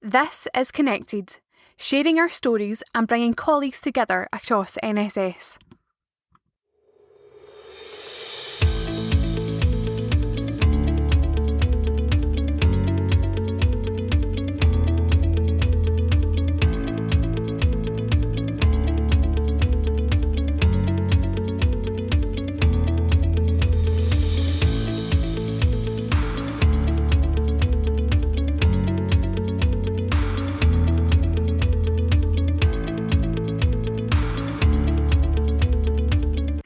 This is Connected, sharing our stories and bringing colleagues together across NSS.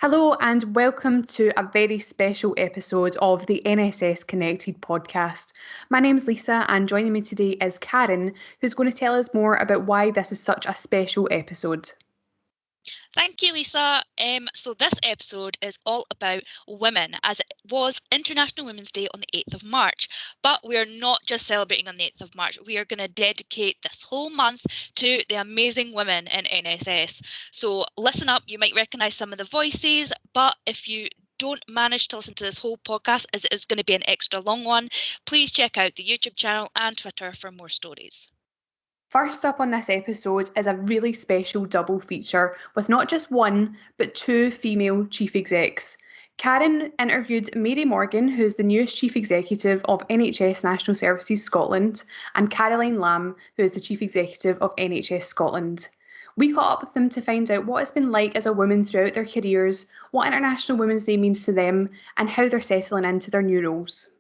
Hello and welcome to a very special episode of the NSS Connected podcast. My name's Lisa and joining me today is Karen, who's going to tell us more about why this is such a special episode. Thank you, Lisa. So this episode is all about women, as it was International Women's Day on the 8th of March. But we are not just celebrating on the 8th of March. We are going to dedicate this whole month to the amazing women in NSS. So listen up, you might recognise some of the voices, but if you don't manage to listen to this whole podcast, as it is going to be an extra long one, please check out the YouTube channel and Twitter for more stories. First up on this episode is a really special double feature with not just one, but two female chief execs. Karen interviewed Mary Morgan, who's the newest chief executive of NHS National Services Scotland, and Caroline Lamb, who is the chief executive of NHS Scotland. We caught up with them to find out what it's been like as a woman throughout their careers, what International Women's Day means to them, and how they're settling into their new roles.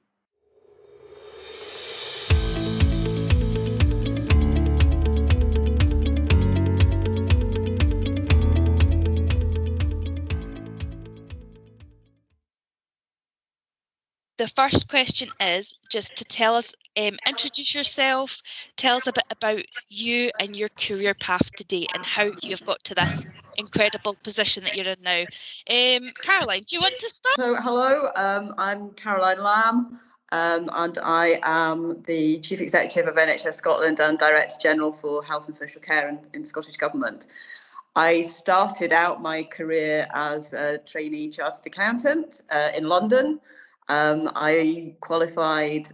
The first question is just to tell us, introduce yourself, tell us a bit about you and your career path to date and how you have got to this incredible position that you're in now. Caroline, do you want to start? So, hello, I'm Caroline Lamb, and I am the Chief Executive of NHS Scotland and Director General for Health and Social Care in Scottish Government. I started out my career as a trainee chartered accountant in London. I qualified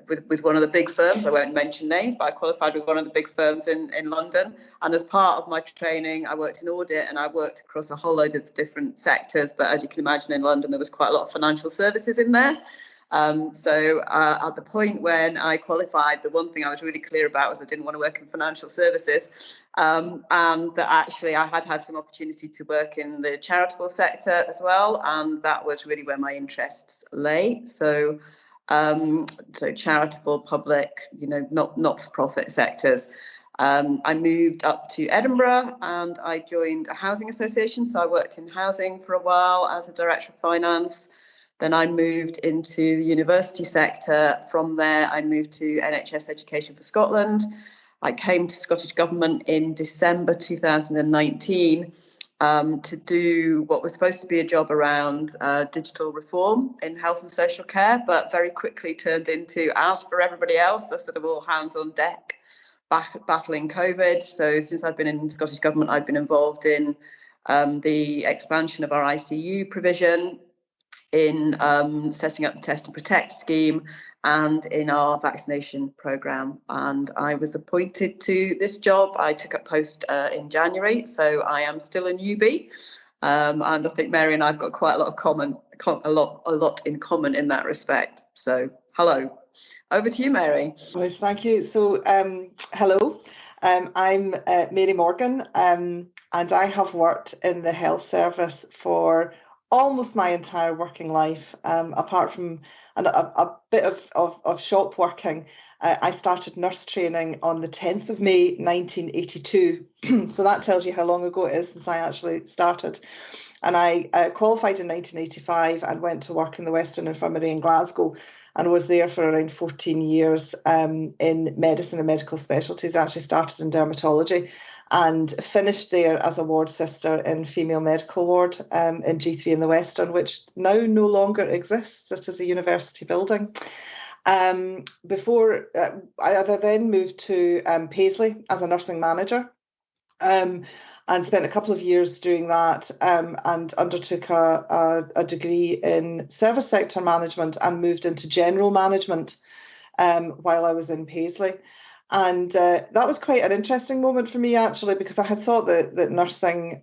with one of the big firms. I won't mention names, but I qualified with one of the big firms in London. And as part of my training, I worked in audit and I worked across a whole load of different sectors. But as you can imagine, in London, there was quite a lot of financial services in there. So at the point when I qualified, the one thing I was really clear about was I didn't want to work in financial services, and that actually I had some opportunity to work in the charitable sector as well, and that was really where my interests lay. So charitable, public, not for profit sectors. I moved up to Edinburgh and I joined a housing association. So I worked in housing for a while as a director of finance. Then I moved into the university sector. From there, I moved to NHS Education for Scotland. I came to Scottish Government in December 2019 to do what was supposed to be a job around digital reform in health and social care, but very quickly turned into, as for everybody else, a sort of all hands on deck battling COVID. So since I've been in Scottish Government, I've been involved in the expansion of our ICU provision, in setting up the Test and Protect scheme, and in our vaccination programme. And I was appointed to this job. I took up post in January, so I am still a newbie. And I think Mary and I have got quite a lot in common in that respect. So hello, over to you, Mary. Yes, thank you. So hello, I'm Mary Morgan, and I have worked in the health service for almost my entire working life, apart from a bit of shop working. I started nurse training on the 10th of May 1982, so that tells you how long ago it is since I actually started. And I qualified in 1985 and went to work in the Western Infirmary in Glasgow and was there for around 14 years in medicine and medical specialties. I actually started in dermatology and finished there as a ward sister in female medical ward in G3 in the Western, which now no longer exists. It is a university building. Before I then moved to Paisley as a nursing manager, and spent a couple of years doing that, and undertook a degree in service sector management and moved into general management while I was in Paisley. And that was quite an interesting moment for me, actually, because I had thought that nursing,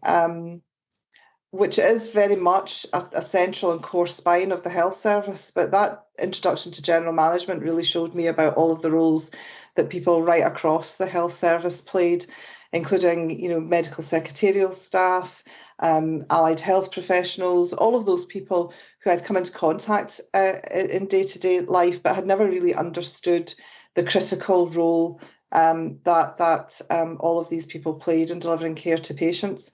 which is very much a central and core spine of the health service, but that introduction to general management really showed me about all of the roles that people right across the health service played, including, medical secretarial staff, allied health professionals, all of those people who had come into contact in day-to-day life, but had never really understood the critical role that all of these people played in delivering care to patients.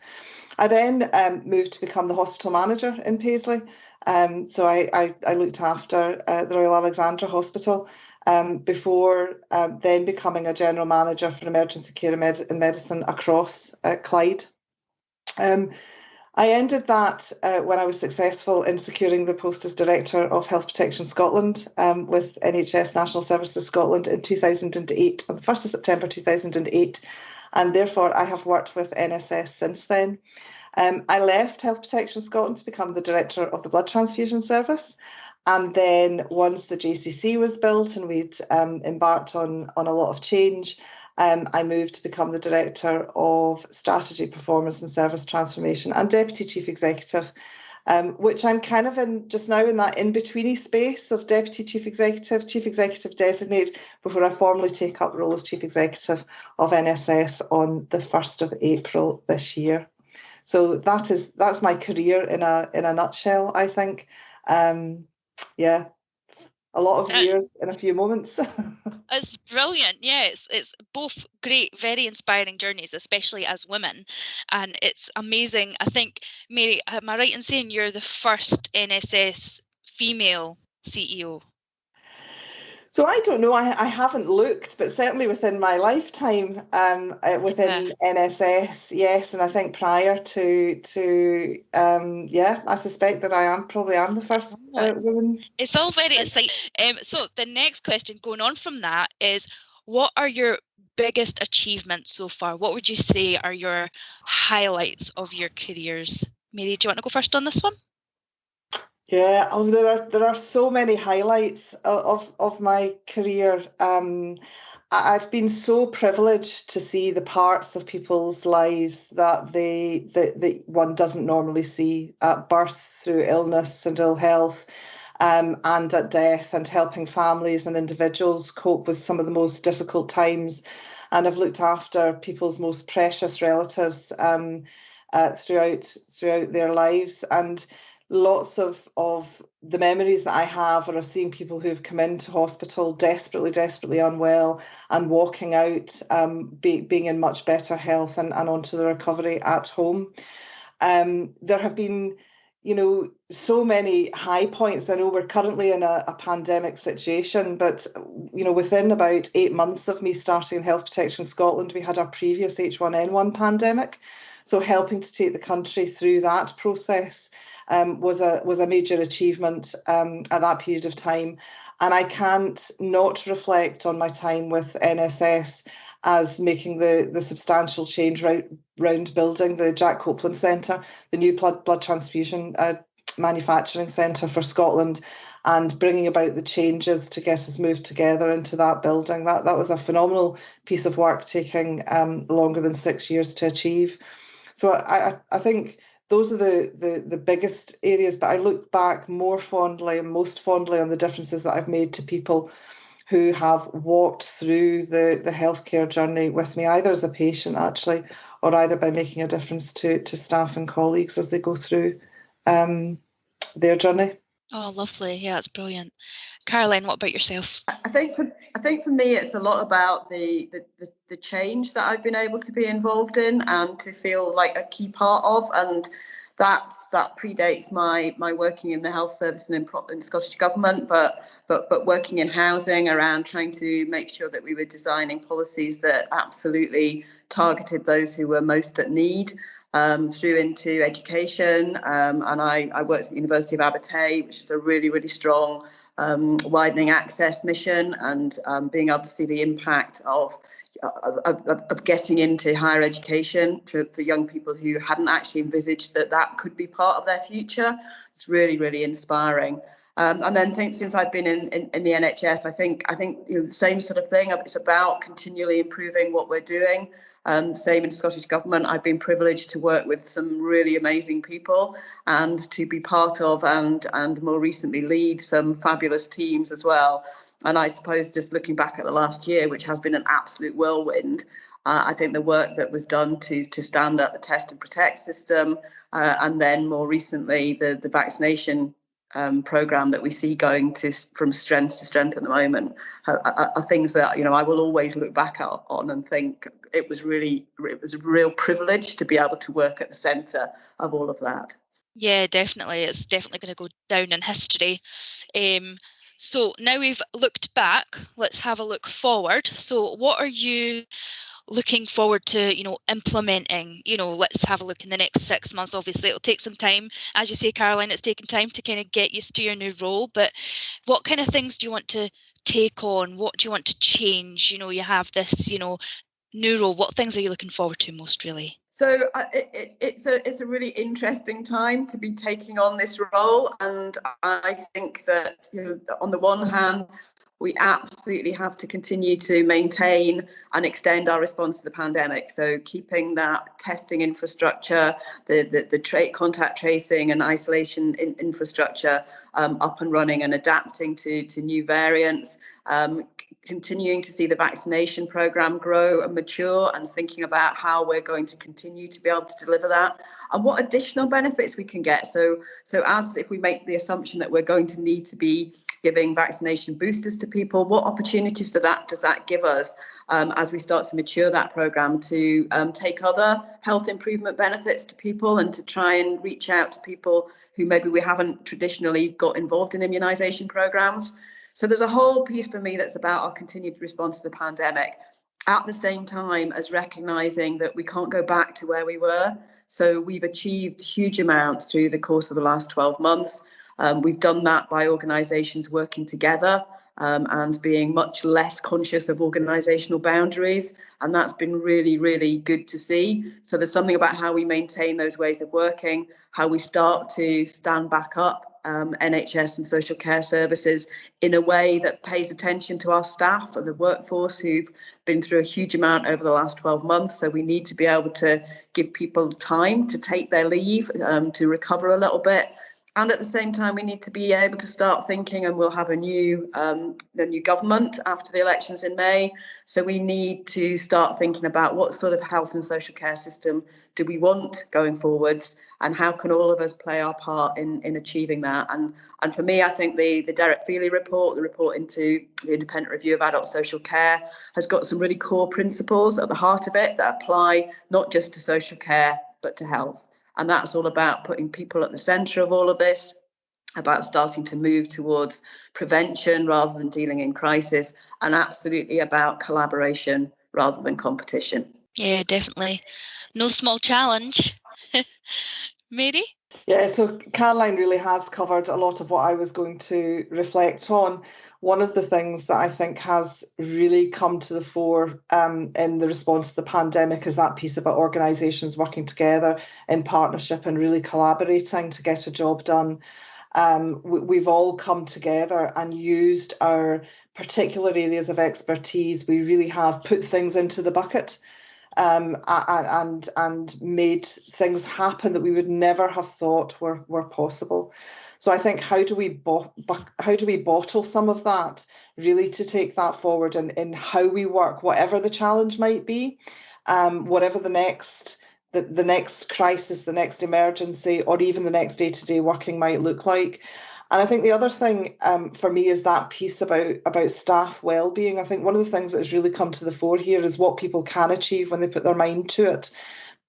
I then moved to become the hospital manager in Paisley. So I looked after the Royal Alexandra Hospital before then becoming a general manager for emergency care and medicine across Clyde. I ended that when I was successful in securing the post as Director of Health Protection Scotland with NHS National Services Scotland in 2008, on the 1st of September 2008, and therefore I have worked with NSS since then. I left Health Protection Scotland to become the Director of the Blood Transfusion Service, and then once the JCC was built and we'd embarked on a lot of change, I moved to become the Director of Strategy, Performance and Service Transformation and Deputy Chief Executive, which I'm kind of in just now in that in-betweeny space of Deputy Chief Executive Designate, before I formally take up role as Chief Executive of NSS on the 1st of April this year. So that's my career in a nutshell, I think. Yeah, a lot of years in a few moments. It's brilliant. Yeah, it's both great, very inspiring journeys, especially as women, and it's amazing. I think, Mary, am I right in saying you're the first NSS female CEO? So I don't know, I haven't looked, but certainly within my lifetime within NSS, yes, and I think prior to I suspect that I probably am the first woman. It's all very exciting. So the next question going on from that is, what are your biggest achievements so far? What would you say are your highlights of your careers? Mary, do you want to go first on this one? Yeah, there are so many highlights of my career. I've been so privileged to see the parts of people's lives that one doesn't normally see at birth, through illness and ill health, and at death, and helping families and individuals cope with some of the most difficult times. And I've looked after people's most precious relatives throughout their lives, and lots of the memories that I have are of seeing people who've come into hospital desperately unwell and walking out being in much better health and onto the recovery at home. There have been, so many high points. I know we're currently in a pandemic situation, but, within about 8 months of me starting Health Protection Scotland, we had our previous H1N1 pandemic. So helping to take the country through that process was a major achievement at that period of time. And I can't not reflect on my time with NSS as making the substantial change round building the Jack Copeland Centre, the new blood transfusion manufacturing centre for Scotland, and bringing about the changes to get us moved together into that building. That was a phenomenal piece of work, taking longer than 6 years to achieve. So I think those are the biggest areas, but I look back most fondly on the differences that I've made to people who have walked through the healthcare journey with me, either as a patient actually, or either by making a difference to staff and colleagues as they go through their journey. Oh, lovely. Yeah, it's brilliant. Caroline, what about yourself? I think for me, it's a lot about the change that I've been able to be involved in and to feel like a key part of, and that predates my working in the health service and in Scottish Government, but working in housing around trying to make sure that we were designing policies that absolutely targeted those who were most at need. Through into education, and I worked at the University of Abertay, which is a really strong widening access mission, and being able to see the impact of getting into higher education for young people who hadn't actually envisaged that could be part of their future. It's really inspiring. And then since I've been in the NHS, I think the same sort of thing. It's about continually improving what we're doing. Same in Scottish Government. I've been privileged to work with some really amazing people and to be part of and more recently lead some fabulous teams as well. And I suppose just looking back at the last year, which has been an absolute whirlwind, I think the work that was done to stand up the test and protect system, and then more recently the vaccination programme that we see going from strength to strength at the moment are things that I will always look back on and think it was a real privilege to be able to work at the centre of all of that. Yeah, definitely. It's definitely going to go down in history. So now we've looked back, let's have a look forward. So what are you looking forward to, implementing? Let's have a look in the next 6 months. Obviously, it'll take some time. As you say, Caroline, it's taken time to kind of get used to your new role. But what kind of things do you want to take on? What do you want to change? You have this, new role. What things are you looking forward to most, really? So it's a really interesting time to be taking on this role, and I think that on the one hand, we absolutely have to continue to maintain and extend our response to the pandemic. So keeping that testing infrastructure, the contact tracing and isolation infrastructure up and running and adapting to new variants. Continuing to see the vaccination programme grow and mature, and thinking about how we're going to continue to be able to deliver that and what additional benefits we can get. So as if we make the assumption that we're going to need to be giving vaccination boosters to people, what opportunities does that give us as we start to mature that programme to take other health improvement benefits to people and to try and reach out to people who maybe we haven't traditionally got involved in immunisation programmes. So there's a whole piece for me that's about our continued response to the pandemic, at the same time as recognising that we can't go back to where we were. So we've achieved huge amounts through the course of the last 12 months. We've done that by organisations working together and being much less conscious of organisational boundaries. And that's been really, really good to see. So there's something about how we maintain those ways of working, how we start to stand back up NHS and social care services in a way that pays attention to our staff and the workforce who've been through a huge amount over the last 12 months. So we need to be able to give people time to take their leave, to recover a little bit. And at the same time, we need to be able to start thinking, and we'll have a new government after the elections in May. So we need to start thinking about what sort of health and social care system do we want going forwards, and how can all of us play our part in achieving that. And for me, I think the Derek Feely report, the report into the independent review of adult social care, has got some really core principles at the heart of it that apply not just to social care, but to health. And that's all about putting people at the centre of all of this, about starting to move towards prevention rather than dealing in crisis, and absolutely about collaboration rather than competition. Yeah, definitely. No small challenge. Mary? Yeah, so Caroline really has covered a lot of what I was going to reflect on. One of the things that I think has really come to the fore in the response to the pandemic is that piece about organisations working together in partnership and really collaborating to get a job done. We've all come together and used our particular areas of expertise. We really have put things into the bucket and made things happen that we would never have thought were possible. So I think how do we bottle some of that, really to take that forward in how we work, whatever the challenge might be, whatever the next crisis, the next emergency, or even the next day-to-day working might look like. And I think the other thing for me is that piece about staff well-being. I think one of the things that has really come to the fore here is what people can achieve when they put their mind to it,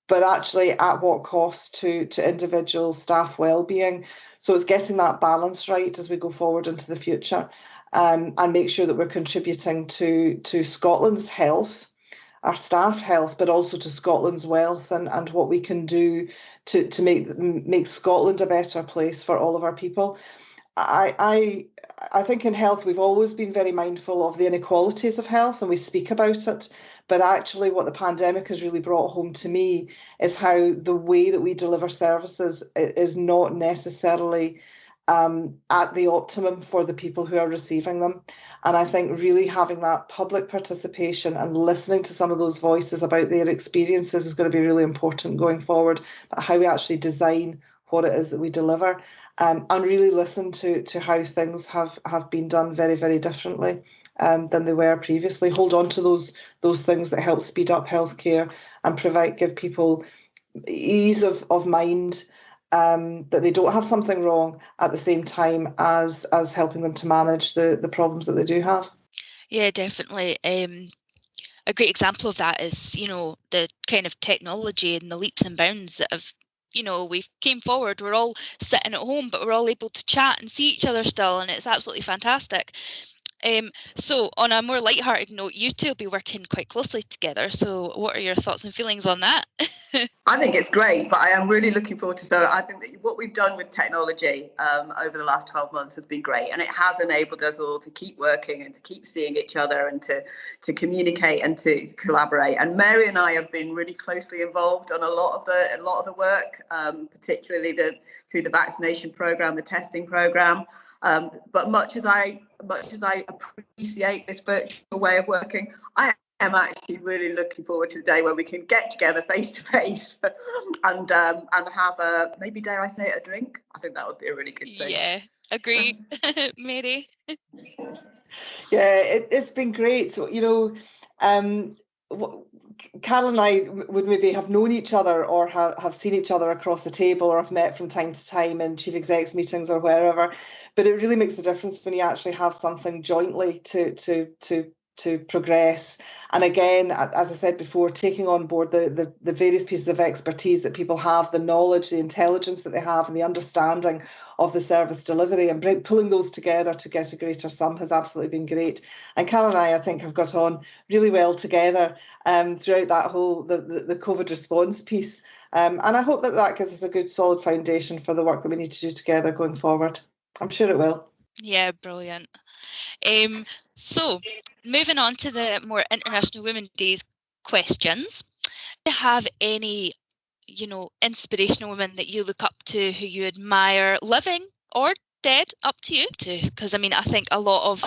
but actually at what cost to individual staff well-being. So it's getting that balance right as we go forward into the future, and make sure that we're contributing to Scotland's health, our staff health, but also to Scotland's wealth and what we can do to make Scotland a better place for all of our people. I think in health we've always been very mindful of the inequalities of health, and we speak about it, but actually what the pandemic has really brought home to me is how the way that we deliver services is not necessarily at the optimum for the people who are receiving them. And I think really having that public participation and listening to some of those voices about their experiences is going to be really important going forward, about how we actually design what it is that we deliver, and really listen to how things have been done very, very differently than they were previously. Hold on to those things that help speed up healthcare and give people ease of mind, that they don't have something wrong at the same time as helping them to manage the problems that they do have. Yeah, definitely. A great example of that is, the kind of technology and the leaps and bounds that have, we've came forward. We're all sitting at home, but we're all able to chat and see each other still, and it's absolutely fantastic. So on a more lighthearted note, you two will be working quite closely together. So what are your thoughts and feelings on that? I think it's great, but I am really looking forward to. So I think that what we've done with technology over the last 12 months has been great, and it has enabled us all to keep working and to keep seeing each other and to communicate and to collaborate. And Mary and I have been really closely involved on a lot of the work, particularly through the vaccination program, the testing program. But much as I appreciate this virtual way of working, I am actually really looking forward to the day where we can get together face to face and have maybe, dare I say it, a drink. I think that would be a really good thing. Yeah, agreed. Mary? Yeah, it's been great. So, Carol and I would maybe have known each other or have seen each other across the table or have met from time to time in chief execs meetings or wherever. But it really makes a difference when you actually have something jointly to progress. And again, as I said before, taking on board the various pieces of expertise that people have, the knowledge, the intelligence that they have, and the understanding of the service delivery, and pulling those together to get a greater sum has absolutely been great. And Carol and I think, have got on really well together throughout that whole the COVID response piece. And I hope that gives us a good solid foundation for the work that we need to do together going forward. I'm sure it will. Yeah, brilliant. So moving on to the more International Women's Days questions. Do you have any, inspirational women that you look up to, who you admire, living or dead? Up to you too, because I think a lot of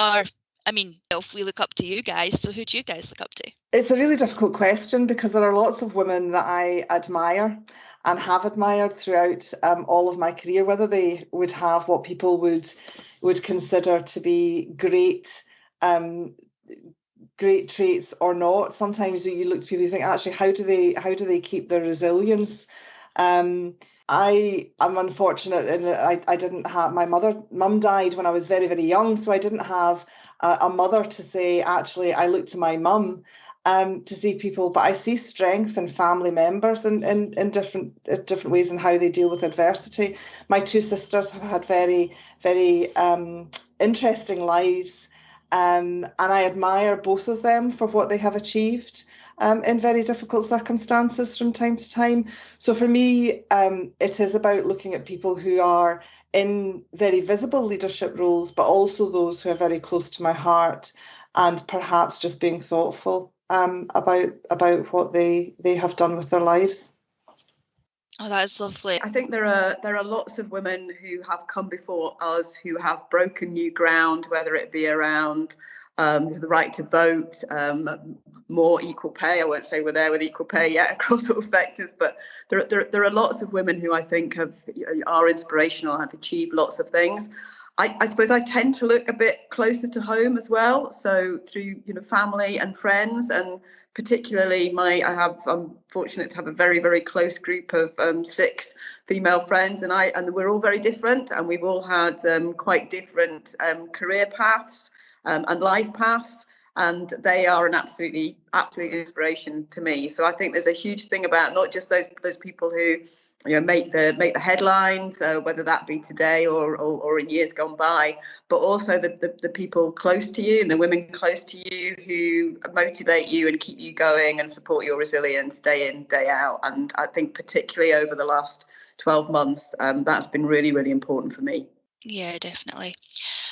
if we look up to you guys, so who do you guys look up to? It's a really difficult question because there are lots of women that I admire and have admired throughout all of my career, whether they would have what people would consider to be great traits or not. Sometimes you look to people, you think, actually, how do they keep their resilience? I am unfortunate in that I didn't have, my mum died when I was very, very young, so I didn't have a mother to say, actually, I look to my mum to see people, but I see strength in family members in different ways in how they deal with adversity. My two sisters have had very, very interesting lives, and I admire both of them for what they have achieved in very difficult circumstances from time to time. So for me, it is about looking at people who are in very visible leadership roles, but also those who are very close to my heart, and perhaps just being thoughtful about what they have done with their lives. Oh, that is lovely. I think there are lots of women who have come before us who have broken new ground, whether it be around the right to vote, more equal pay. I won't say we're there with equal pay yet across all sectors, but there are lots of women who I think are inspirational, have achieved lots of things. I suppose I tend to look a bit closer to home as well, so through family and friends, and particularly I'm fortunate to have a very, very close group of 6 female friends, and we're all very different, and we've all had quite different career paths and life paths, and they are an absolute inspiration to me. So I think there's a huge thing about not just those people who make the headlines, whether that be today or in years gone by, but also the people close to you and the women close to you who motivate you and keep you going and support your resilience day in, day out. And I think particularly over the last 12 months, that's been really, really important for me. Yeah, definitely.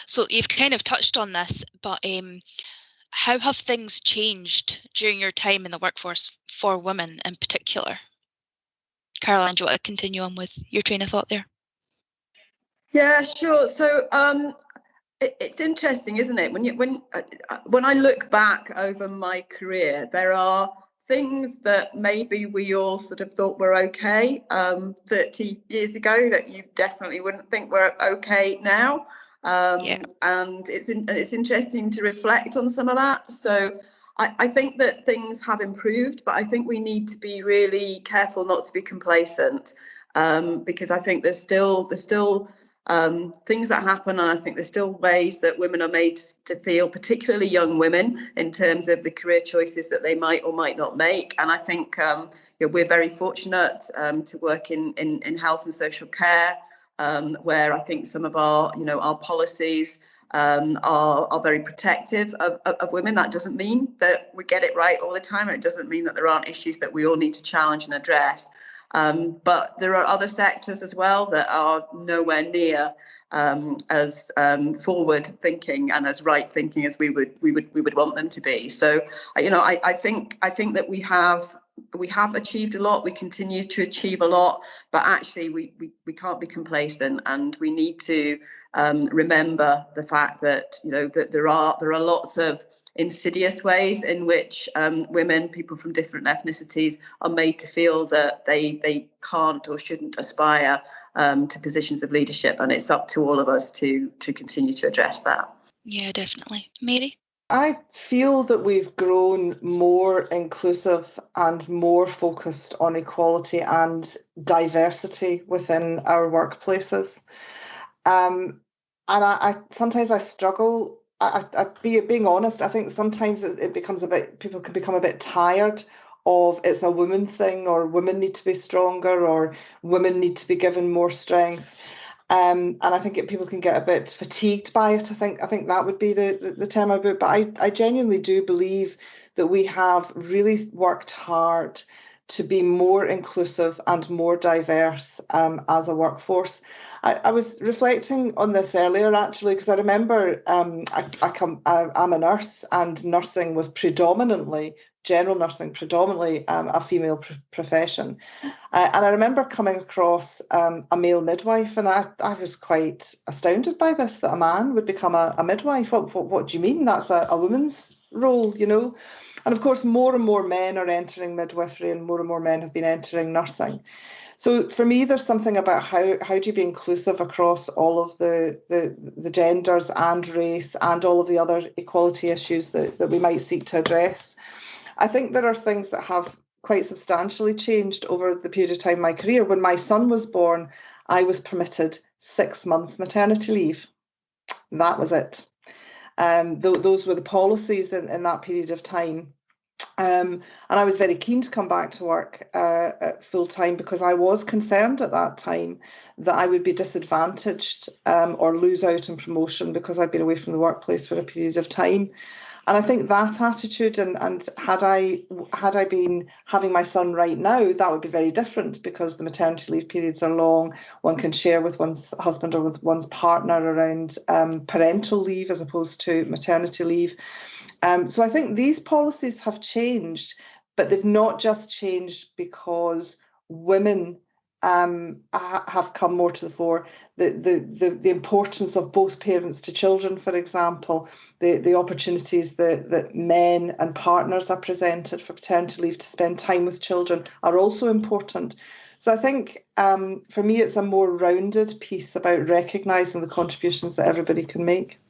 So you've kind of touched on this, but how have things changed during your time in the workforce for women in particular? Caroline, do you want to continue on with your train of thought there? Yeah, sure. So it's interesting, isn't it? When I look back over my career, there are things that maybe we all sort of thought were okay 30 years ago that you definitely wouldn't think were okay now. And it's interesting to reflect on some of that. So I think that things have improved, but I think we need to be really careful not to be complacent, because I think there's still things that happen, and I think there's still ways that women are made to feel, particularly young women, in terms of the career choices that they might or might not make. And I think we're very fortunate to work in health and social care, where I think some of our policies are very protective of women. That doesn't mean that we get it right all the time. It doesn't mean that there aren't issues that we all need to challenge and address. But there are other sectors as well that are nowhere near as forward thinking and as right thinking as we would want them to be. So I think that we have achieved a lot. We continue to achieve a lot, but actually we can't be complacent, and we need to remember the fact that that there are lots of insidious ways in which women, people from different ethnicities, are made to feel that they can't or shouldn't aspire to positions of leadership, and it's up to all of us to continue to address that. Yeah, definitely. Mary? I feel that we've grown more inclusive and more focused on equality and diversity within our workplaces. And I sometimes I struggle. Being honest, I think sometimes it becomes people can become a bit tired of it's a woman thing, or women need to be stronger, or women need to be given more strength. And I think people can get a bit fatigued by it. I think that would be the term I would. But I genuinely do believe that we have really worked hard to be more inclusive and more diverse as a workforce. I was reflecting on this earlier, actually, because I remember I'm a nurse, and nursing was general nursing, predominantly a female profession. And I remember coming across a male midwife, and I was quite astounded by this, that a man would become a midwife. What do you mean? That's a woman's role, And of course, more and more men are entering midwifery, and more men have been entering nursing. So for me, there's something about how do you be inclusive across all of the genders and race and all of the other equality issues that we might seek to address. I think there are things that have quite substantially changed over the period of time in my career. When my son was born, I was permitted 6 months maternity leave. That was it. Those were the policies in that period of time. And I was very keen to come back to work full time, because I was concerned at that time that I would be disadvantaged or lose out on promotion because I'd been away from the workplace for a period of time. And I think that attitude, and had I been having my son right now, that would be very different, because the maternity leave periods are long. One can share with one's husband or with one's partner around parental leave as opposed to maternity leave. So I think these policies have changed, but they've not just changed because women have come more to the fore. The importance of both parents to children, for example, the opportunities that men and partners are presented for paternity leave to spend time with children are also important. So I think for me, it's a more rounded piece about recognising the contributions that everybody can make.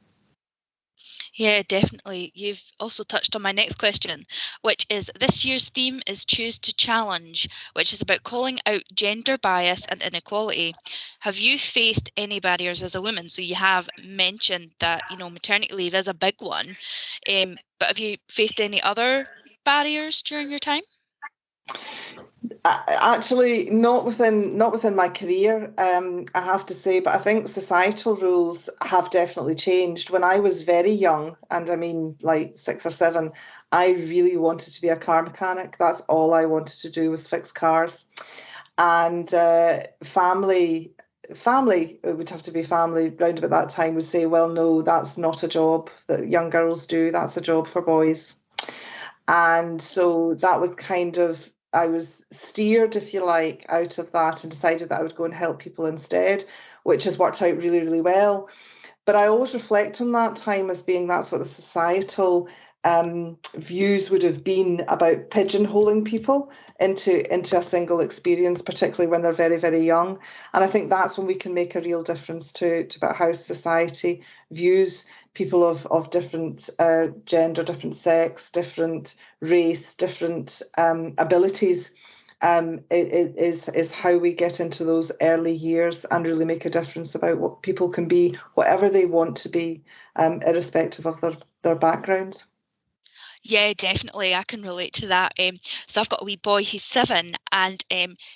Yeah, definitely. You've also touched on my next question, which is this year's theme is Choose to Challenge, which is about calling out gender bias and inequality. Have you faced any barriers as a woman? So you have mentioned that, maternity leave is a big one, but have you faced any other barriers during your time? Actually, not within my career, I have to say, but I think societal rules have definitely changed. When I was very young, and I mean like 6 or 7, I really wanted to be a car mechanic. That's all I wanted to do, was fix cars. And family, it would have to be family round about that time, would say, well, no, that's not a job that young girls do. That's a job for boys. And so that was kind of was steered, if you like, out of that and decided that I would go and help people instead, which has worked out really, really well. But I always reflect on that time as being that's what the societal views would have been about pigeonholing people into a single experience, particularly when they're very, very young. And I think that's when we can make a real difference to about how society views people of different gender, different sex, different race, different abilities. Is how we get into those early years and really make a difference about what people can be, whatever they want to be, irrespective of their backgrounds. Yeah, definitely. I can relate to that. So I've got a wee boy, he's 7, and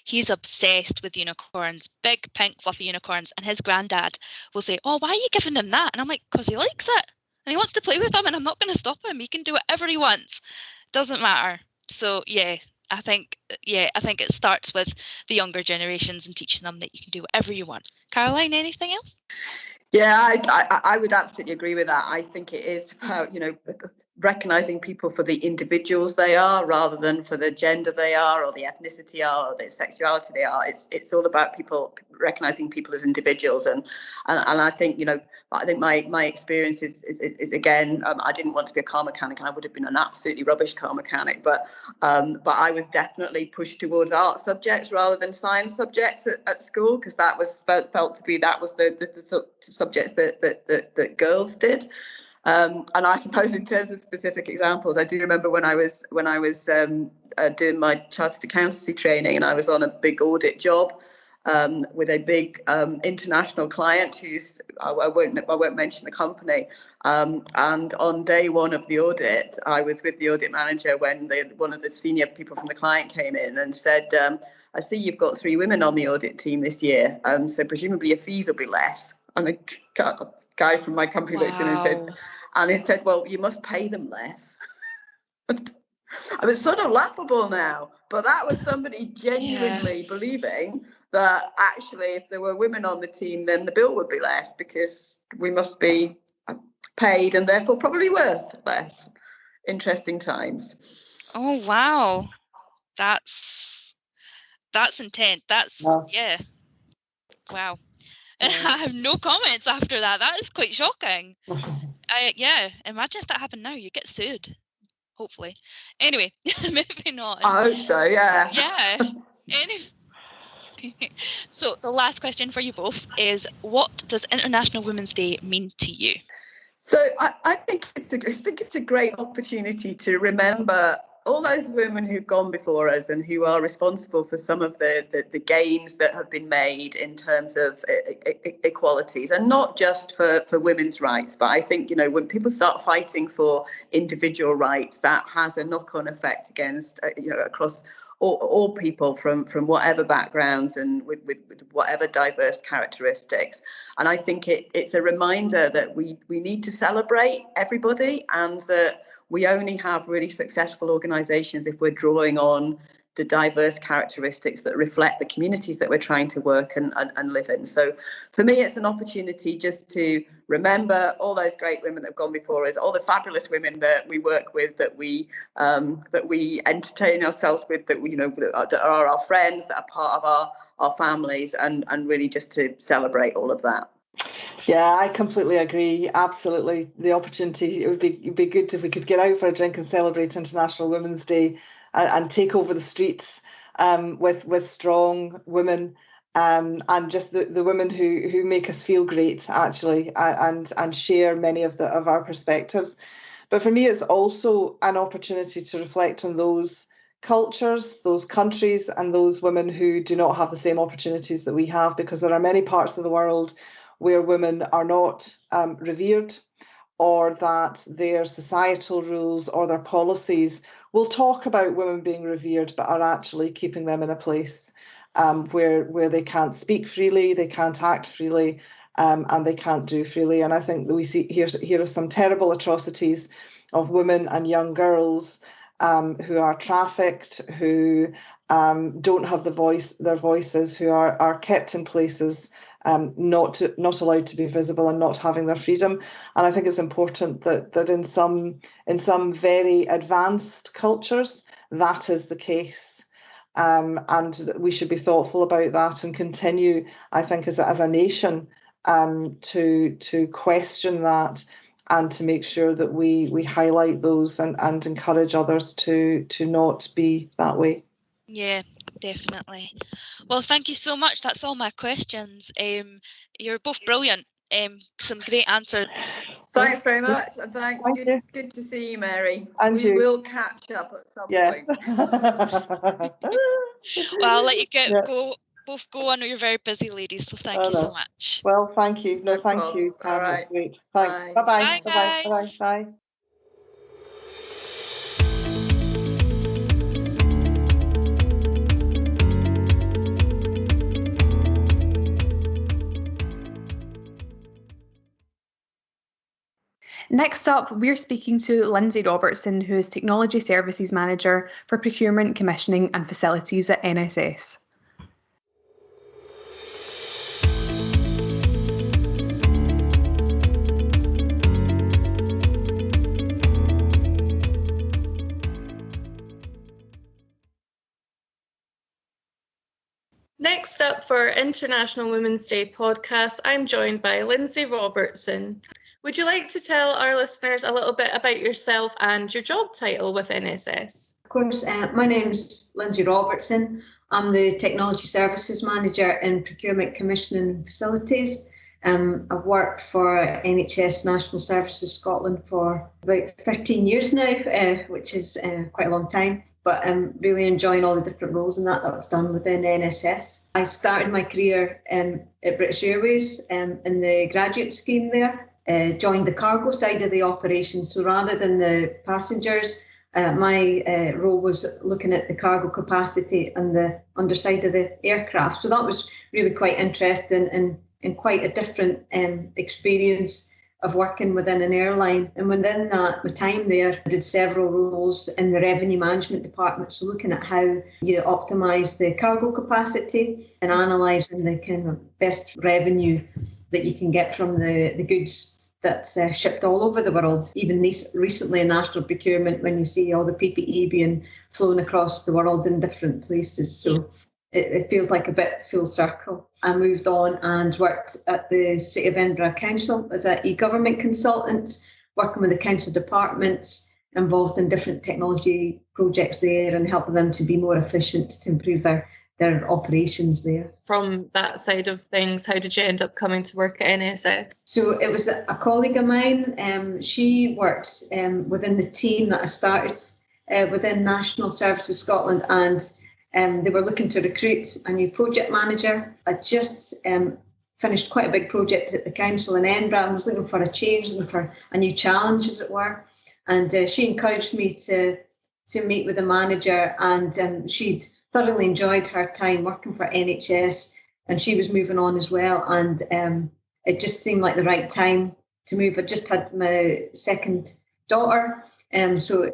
he's obsessed with unicorns, big, pink, fluffy unicorns. And his granddad will say, "Oh, why are you giving him that?" And I'm like, "Because he likes it. And he wants to play with them, and I'm not going to stop him. He can do whatever he wants. Doesn't matter." So, yeah, I think it starts with the younger generations and teaching them that you can do whatever you want. Caroline, anything else? Yeah, I would absolutely agree with that. I think it is about, recognising people for the individuals they are rather than for the gender they are or the ethnicity are or the sexuality they are. It's all about people recognising people as individuals, and I think I think my experience is again, I didn't want to be a car mechanic, and I would have been an absolutely rubbish car mechanic, but I was definitely pushed towards art subjects rather than science subjects at school, because that was felt to be the subjects that girls did. And I suppose in terms of specific examples, I do remember when I was doing my chartered accountancy training, and I was on a big audit job with a big international client who's I won't mention the company. And on day one of the audit, I was with the audit manager when one of the senior people from the client came in and said, "I see you've got 3 women on the audit team this year, so presumably your fees will be less." And a guy from my company looked in and said, "Well, you must pay them less." I was sort of laughable now, but that was somebody genuinely believing that actually if there were women on the team, then the bill would be less because we must be paid and therefore probably worth less. Interesting times. Oh, wow. That's intense. Wow. I have no comments after that. That is quite shocking. Imagine if that happened now. You get sued, hopefully. Anyway, moving on. I hope so, yeah. Yeah. So the last question for you both is, what does International Women's Day mean to you? So I think it's a great opportunity to remember all those women who've gone before us and who are responsible for some of the gains that have been made in terms of equalities, and not just for women's rights, but I think when people start fighting for individual rights, that has a knock-on effect against across all people from whatever backgrounds and with whatever diverse characteristics. And I think it's a reminder that we need to celebrate everybody, and that we only have really successful organisations if we're drawing on the diverse characteristics that reflect the communities that we're trying to work and live in. So for me, it's an opportunity just to remember all those great women that have gone before us, all the fabulous women that we work with, that we entertain ourselves with, that are our friends, that are part of our families, and really just to celebrate all of that. Yeah, I completely agree. Absolutely. The opportunity, it'd be good if we could get out for a drink and celebrate International Women's Day and take over the streets with strong women and just the women who make us feel great, actually, and share many of our perspectives. But for me, it's also an opportunity to reflect on those cultures, those countries, and those women who do not have the same opportunities that we have, because there are many parts of the world where women are not revered, or that their societal rules or their policies will talk about women being revered but are actually keeping them in a place where they can't speak freely, they can't act freely, and they can't do freely. And I think that we see here are some terrible atrocities of women and young girls who are trafficked, who don't have their voices, who are kept in places not allowed to be visible and not having their freedom. And I think it's important that in some very advanced cultures that is the case. and we should be thoughtful about that and continue, I think, as a nation, to question that and to make sure that we highlight those and encourage others to not be that way. Yeah, definitely. Well, thank you so much. That's all my questions. You're both brilliant. Some great answers. Thanks very much, and thanks. Good to see you, Mary. And we will catch up at some point. Well, I'll let you both go. I know you're very busy, ladies, so thank you so much. Well, thank you. No, thank you, Pam. All right. Great. Thanks. Bye. Bye-bye. Bye, Bye-bye. Bye. Next up, we're speaking to Lindsay Robertson, who is Technology Services Manager for Procurement, Commissioning and Facilities at NSS. Next up for International Women's Day podcast, I'm joined by Lindsay Robertson. Would you like to tell our listeners a little bit about yourself and your job title with NSS? Of course, my name's Lindsay Robertson. I'm the Technology Services Manager in Procurement, Commissioning and Facilities. I've worked for NHS National Services Scotland for about 13 years now, which is quite a long time. But I'm really enjoying all the different roles in that I've done within NSS. I started my career at British Airways in the graduate scheme there. Joined the cargo side of the operation. So rather than the passengers, my role was looking at the cargo capacity and the underside of the aircraft. So that was really quite interesting and quite a different experience of working within an airline. And within that, my time there, I did several roles in the revenue management department. So looking at how you optimise the cargo capacity and analysing the kind of best revenue that you can get from the goods that's shipped all over the world. Even recently in national procurement, when you see all the PPE being flown across the world in different places. So it feels like a bit full circle. I moved on and worked at the City of Edinburgh Council as an e-government consultant, working with the council departments, involved in different technology projects there and helping them to be more efficient, to improve their operations there. From that side of things, how did you end up coming to work at NSS? So it was a colleague of mine. She works within the team that I started within National Services Scotland, and they were looking to recruit a new project manager. I just finished quite a big project at the council in Edinburgh and was looking for a change, looking for a new challenge, as it were. And she encouraged me to meet with the manager, and she'd thoroughly enjoyed her time working for NHS, and she was moving on as well. And it just seemed like the right time to move. I just had my second daughter, so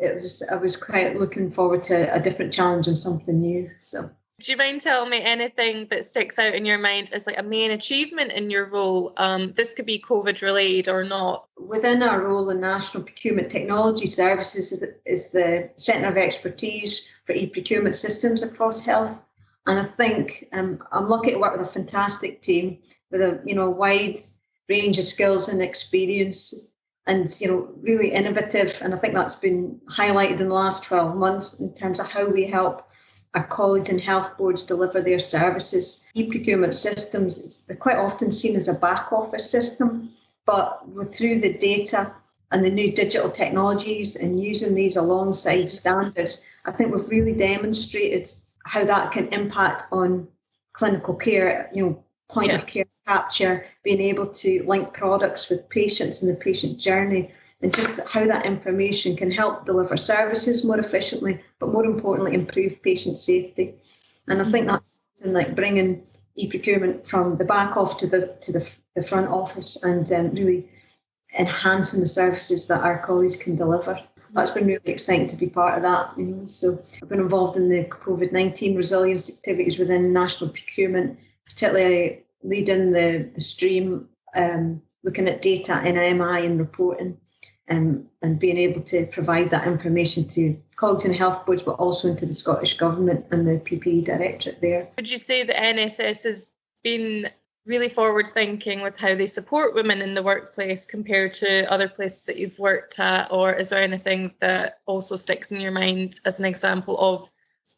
I was quite looking forward to a different challenge and something new. So, do you mind telling me anything that sticks out in your mind as like a main achievement in your role? This could be COVID related or not. Within our role in National Procurement Technology Services is the Centre of Expertise for e-procurement systems across health. And I think I'm lucky to work with a fantastic team with a wide range of skills and experience, and really innovative. And I think that's been highlighted in the last 12 months in terms of how we help our college and health boards deliver their services. E-procurement systems, they're quite often seen as a back office system, but through the data and the new digital technologies and using these alongside standards, I think we've really demonstrated how that can impact on clinical care, point of care capture, being able to link products with patients and the patient journey, and just how that information can help deliver services more efficiently, but more importantly, improve patient safety. And I think that's something like bringing e-procurement from the back off to the front office and really enhancing the services that our colleagues can deliver. That's been really exciting to be part of that. So I've been involved in the COVID-19 resilience activities within national procurement, particularly leading the stream, looking at data in MI and reporting. and being able to provide that information to colleagues in the health boards, but also into the Scottish Government and the PPE Directorate there. Would you say the NSS has been really forward-thinking with how they support women in the workplace compared to other places that you've worked at, or is there anything that also sticks in your mind as an example of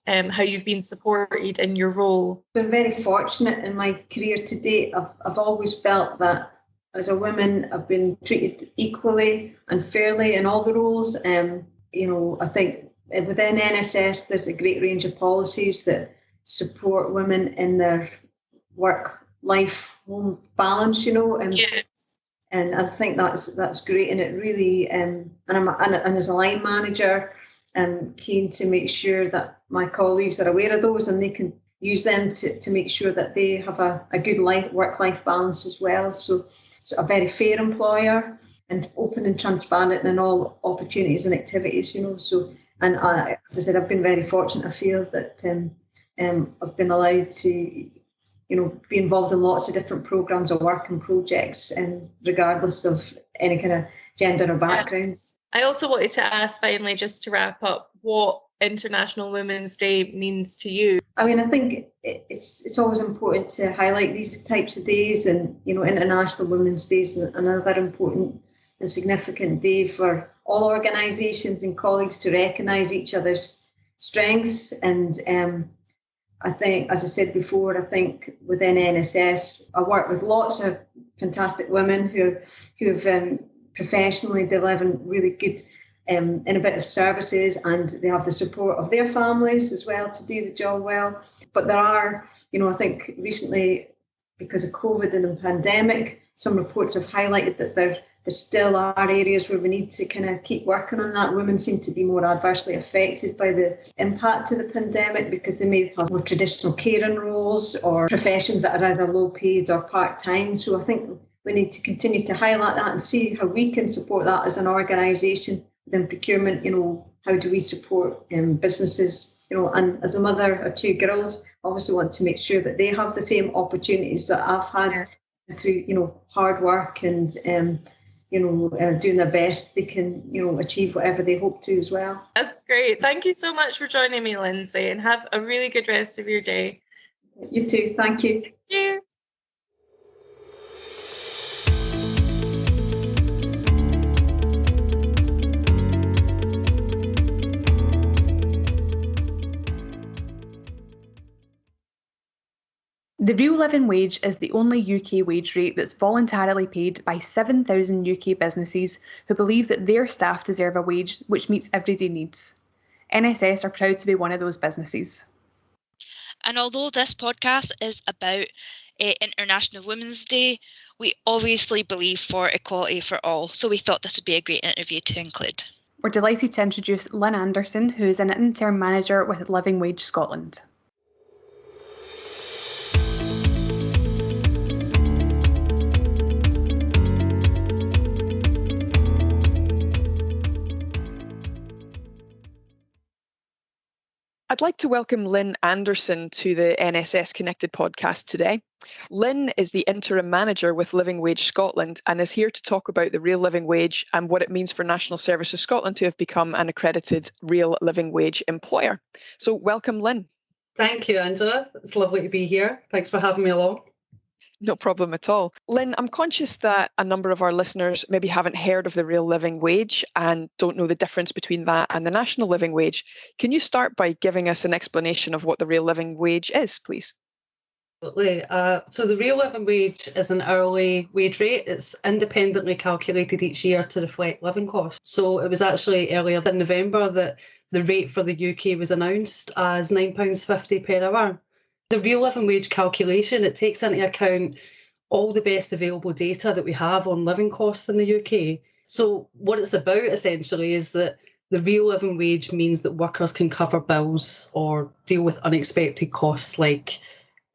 how you've been supported in your role? I've been very fortunate in my career to date. I've always felt that as a woman, I've been treated equally and fairly in all the roles. I think within NSS, there's a great range of policies that support women in their work-life home balance, and I think that's great. And it really, and as a line manager, I'm keen to make sure that my colleagues are aware of those and they can use them to make sure that they have a good work-life balance as well. So it's a very fair employer and open and transparent in all opportunities and activities, So, and as I said, I've been very fortunate. I feel that I've been allowed to, be involved in lots of different programmes of work and projects, and regardless of any kind of gender or backgrounds. I also wanted to ask, finally, just to wrap up, what International Women's Day means to you. I mean, I think it's always important to highlight these types of days, and International Women's Day is another important and significant day for all organisations and colleagues to recognise each other's strengths. And I think, as I said before, I think within NSS, I work with lots of fantastic women who have professionally delivering really good innovative services, and they have the support of their families as well to do the job well. But there are, I think recently, because of COVID and the pandemic, some reports have highlighted that there still are areas where we need to kind of keep working on that. Women seem to be more adversely affected by the impact of the pandemic because they may have more traditional caring roles or professions that are either low paid or part-time. So I think we need to continue to highlight that and see how we can support that as an organisation. Within procurement, how do we support businesses? And as a mother of two girls, I obviously want to make sure that they have the same opportunities that I've had through, hard work and, doing their best. They can, achieve whatever they hope to as well. That's great. Thank you so much for joining me, Lindsay, and have a really good rest of your day. You too. Thank you. Thank you. The real living wage is the only UK wage rate that's voluntarily paid by 7,000 UK businesses who believe that their staff deserve a wage which meets everyday needs. NSS are proud to be one of those businesses. And although this podcast is about International Women's Day, we obviously believe for equality for all, so we thought this would be a great interview to include. We're delighted to introduce Lynn Anderson, who is an interim manager with Living Wage Scotland. I'd like to welcome Lynn Anderson to the NSS Connected podcast today. Lynn is the interim manager with Living Wage Scotland and is here to talk about the real living wage and what it means for National Services Scotland to have become an accredited real living wage employer. So welcome, Lynn. Thank you, Angela. It's lovely to be here. Thanks for having me along. No problem at all. Lynn, I'm conscious that a number of our listeners maybe haven't heard of the real living wage and don't know the difference between that and the national living wage. Can you start by giving us an explanation of what the real living wage is, please? Absolutely. So the real living wage is an hourly wage rate. It's independently calculated each year to reflect living costs. So it was actually earlier in November that the rate for the UK was announced as £9.50 per hour. The real living wage calculation, it takes into account all the best available data that we have on living costs in the UK. So what it's about essentially is that the real living wage means that workers can cover bills or deal with unexpected costs like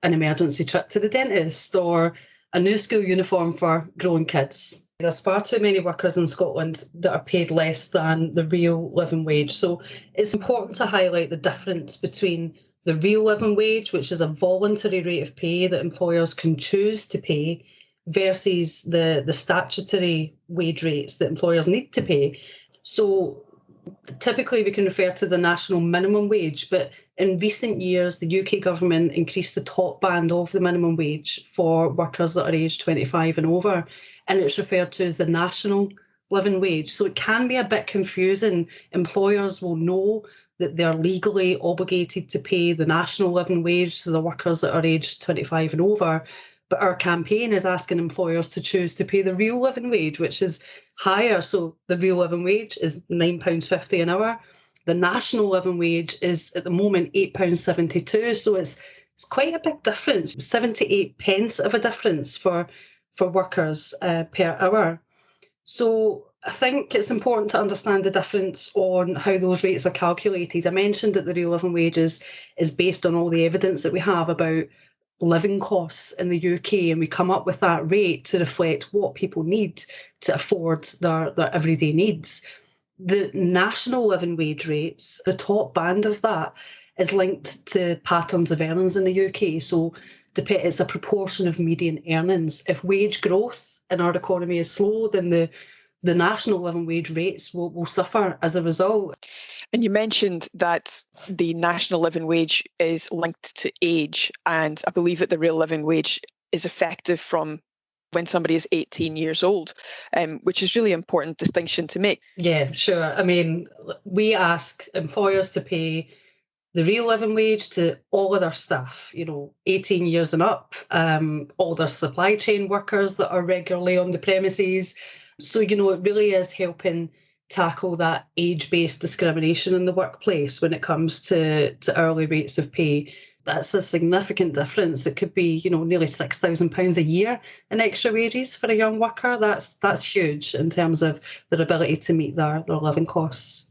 an emergency trip to the dentist or a new school uniform for growing kids. There's far too many workers in Scotland that are paid less than the real living wage. So it's important to highlight the difference between the real living wage, which is a voluntary rate of pay that employers can choose to pay, versus the statutory wage rates that employers need to pay. So typically we can refer to the national minimum wage, but in recent years, the UK government increased the top band of the minimum wage for workers that are aged 25 and over, and it's referred to as the national living wage. So it can be a bit confusing. Employers will know that they're legally obligated to pay the national living wage to the workers that are aged 25 and over, but our campaign is asking employers to choose to pay the real living wage, which is higher. So the real living wage is £9.50 an hour. The national living wage is at the moment £8.72. So it's quite a big difference, 78 pence of a difference for workers per hour. So I think it's important to understand the difference on how those rates are calculated. I mentioned that the real living wage is based on all the evidence that we have about living costs in the UK, and we come up with that rate to reflect what people need to afford their everyday needs. The national living wage rates, the top band of that, is linked to patterns of earnings in the UK. So it's a proportion of median earnings. If wage growth in our economy is slow, then the national living wage rates will suffer as a result. And you mentioned that the national living wage is linked to age, and I believe that the real living wage is effective from when somebody is 18 years old, which is really important distinction to make. Yeah, sure. I mean, we ask employers to pay the real living wage to all of their staff, 18 years and up, all their supply chain workers that are regularly on the premises. So, it really is helping tackle that age-based discrimination in the workplace when it comes to hourly rates of pay. That's a significant difference. It could be, nearly £6,000 a year in extra wages for a young worker. That's huge in terms of their ability to meet their living costs.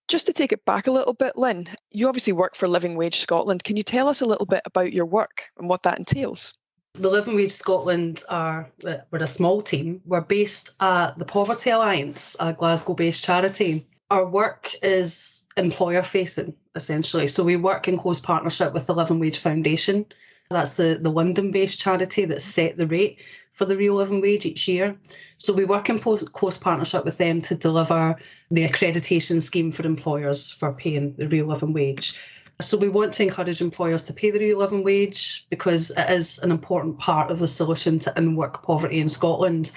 Just to take it back a little bit, Lynn, you obviously work for Living Wage Scotland. Can you tell us a little bit about your work and what that entails? The Living Wage Scotland we're a small team. We're based at the Poverty Alliance, a Glasgow-based charity. Our work is employer-facing, essentially. So we work in close partnership with the Living Wage Foundation. That's the London-based charity that set the rate for the real living wage each year. So we work in close partnership with them to deliver the accreditation scheme for employers for paying the real living wage. So we want to encourage employers to pay the real living wage because it is an important part of the solution to in-work poverty in Scotland.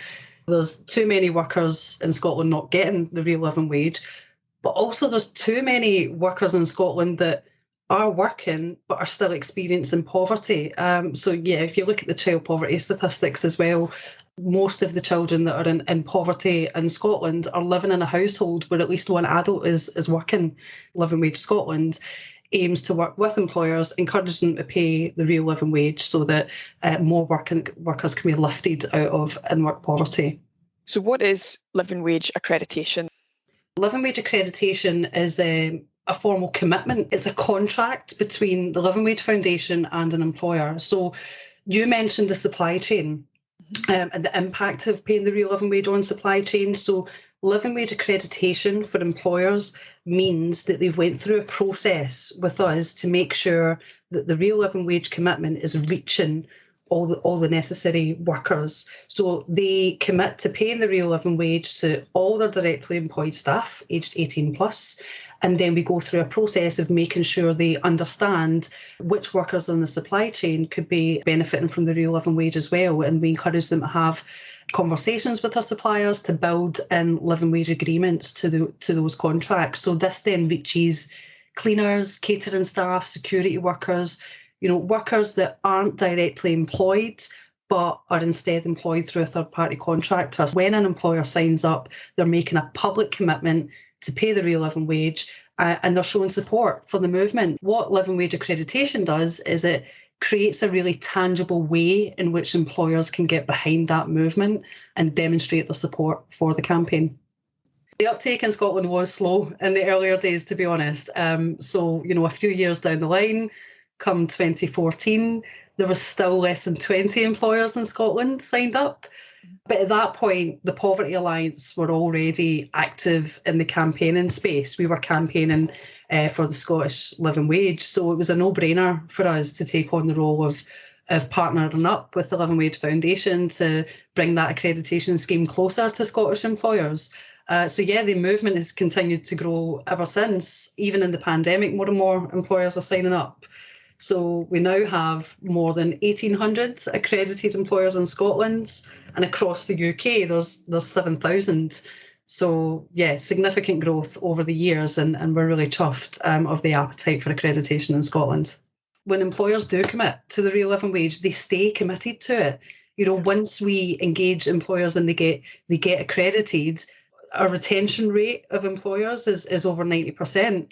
There's too many workers in Scotland not getting the real living wage, but also there's too many workers in Scotland that are working but are still experiencing poverty. If you look at the child poverty statistics as well, most of the children that are in poverty in Scotland are living in a household where at least one adult is working. Living Wage Scotland aims to work with employers, encourage them to pay the real living wage so that more workers can be lifted out of in-work poverty. So what is living wage accreditation? Living wage accreditation is a formal commitment. It's a contract between the Living Wage Foundation and an employer. So you mentioned the supply chain and the impact of paying the real living wage on supply chain. So living wage accreditation for employers means that they've went through a process with us to make sure that the real living wage commitment is reaching all the necessary workers. So they commit to paying the real living wage to all their directly employed staff aged 18 plus. And then we go through a process of making sure they understand which workers in the supply chain could be benefiting from the real living wage as well. And we encourage them to have conversations with their suppliers to build in living wage agreements to those contracts. So this then reaches cleaners, catering staff, security workers, workers that aren't directly employed but are instead employed through a third-party contractor. When an employer signs up, they're making a public commitment to pay the real living wage and they're showing support for the movement. What living wage accreditation does is it creates a really tangible way in which employers can get behind that movement and demonstrate their support for the campaign. The uptake in Scotland was slow in the earlier days, to be honest. A few years down the line, come 2014, there was still less than 20 employers in Scotland signed up. But at that point, the Poverty Alliance were already active in the campaigning space. We were campaigning for the Scottish living wage. So it was a no-brainer for us to take on the role of partnering up with the Living Wage Foundation to bring that accreditation scheme closer to Scottish employers. The movement has continued to grow ever since. Even in the pandemic, more and more employers are signing up. So we now have more than 1,800 accredited employers in Scotland, and across the UK there's 7,000. So significant growth over the years, and we're really chuffed of the appetite for accreditation in Scotland. When employers do commit to the Real Living Wage, they stay committed to it. Once we engage employers and they get accredited, our retention rate of employers is over 90%.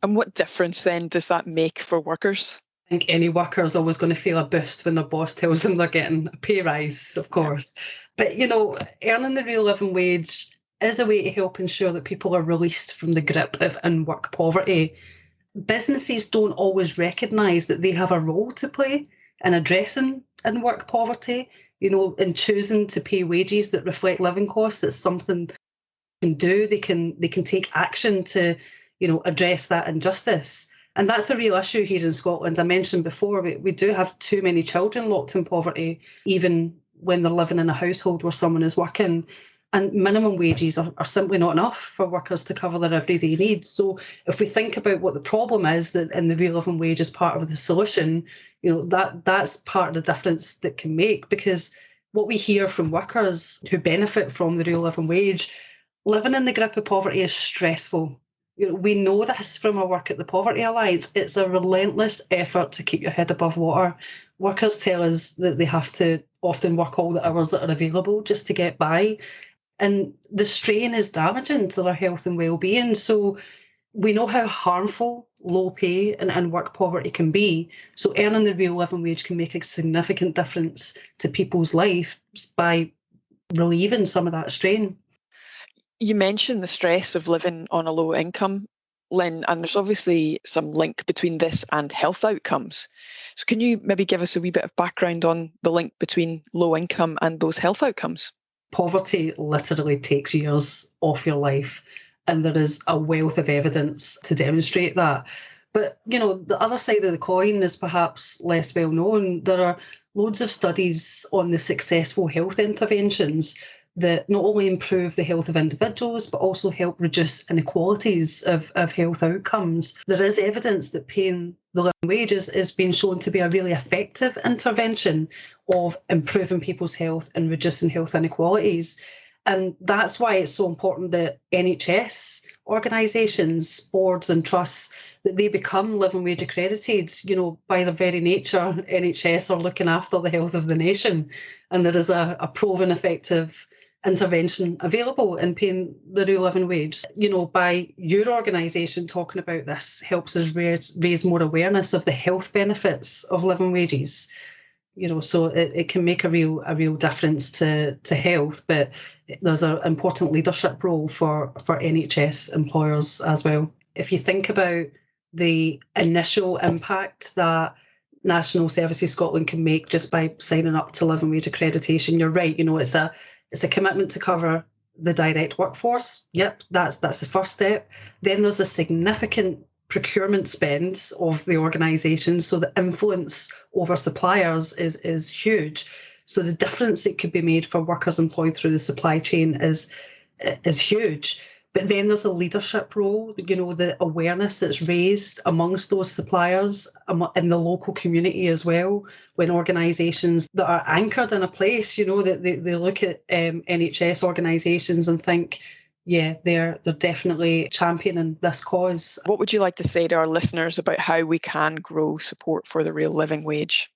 And what difference then does that make for workers? I think any worker is always going to feel a boost when their boss tells them they're getting a pay rise, of course. But, earning the Real Living Wage is a way to help ensure that people are released from the grip of in-work poverty. Businesses don't always recognise that they have a role to play in addressing in-work poverty, in choosing to pay wages that reflect living costs. It's something they can do. They can take action to, address that injustice. And that's a real issue here in Scotland. I mentioned before, we do have too many children locked in poverty, even when they're living in a household where someone is working. And minimum wages are simply not enough for workers to cover their everyday needs. So if we think about what the problem is, that in the Real Living Wage is part of the solution, that's part of the difference that can make. Because what we hear from workers who benefit from the Real Living Wage, living in the grip of poverty is stressful. We know this from our work at the Poverty Alliance. It's a relentless effort to keep your head above water. Workers tell us that they have to often work all the hours that are available just to get by. And the strain is damaging to their health and well-being. So we know how harmful low pay and work poverty can be. So earning the Real Living Wage can make a significant difference to people's lives by relieving some of that strain. You mentioned the stress of living on a low income, Lynn, and there's obviously some link between this and health outcomes. So can you maybe give us a wee bit of background on the link between low income and those health outcomes? Poverty literally takes years off your life, and there is a wealth of evidence to demonstrate that. But, the other side of the coin is perhaps less well known. There are loads of studies on the successful health interventions that not only improve the health of individuals, but also help reduce inequalities of health outcomes. There is evidence that paying the living wage is being shown to be a really effective intervention of improving people's health and reducing health inequalities. And that's why it's so important that NHS organisations, boards and trusts, that they become living wage accredited. By their very nature, NHS are looking after the health of the nation. And there is a proven effective intervention available in paying the Real Living Wage. By your organisation talking about this helps us raise more awareness of the health benefits of living wages. So it can make a real difference to health, but there's an important leadership role for NHS employers as well. If you think about the initial impact that National Services Scotland can make just by signing up to living wage accreditation, you're right. It's a commitment to cover the direct workforce. Yep, that's the first step. Then there's a significant procurement spend of the organisation, so the influence over suppliers is huge. So the difference it could be made for workers employed through the supply chain is huge. But then there's a leadership role, the awareness that's raised amongst those suppliers in the local community as well, when organisations that are anchored in a place, that they look at NHS organisations and think, yeah, they're definitely championing this cause. What would you like to say to our listeners about how we can grow support for the Real Living Wage?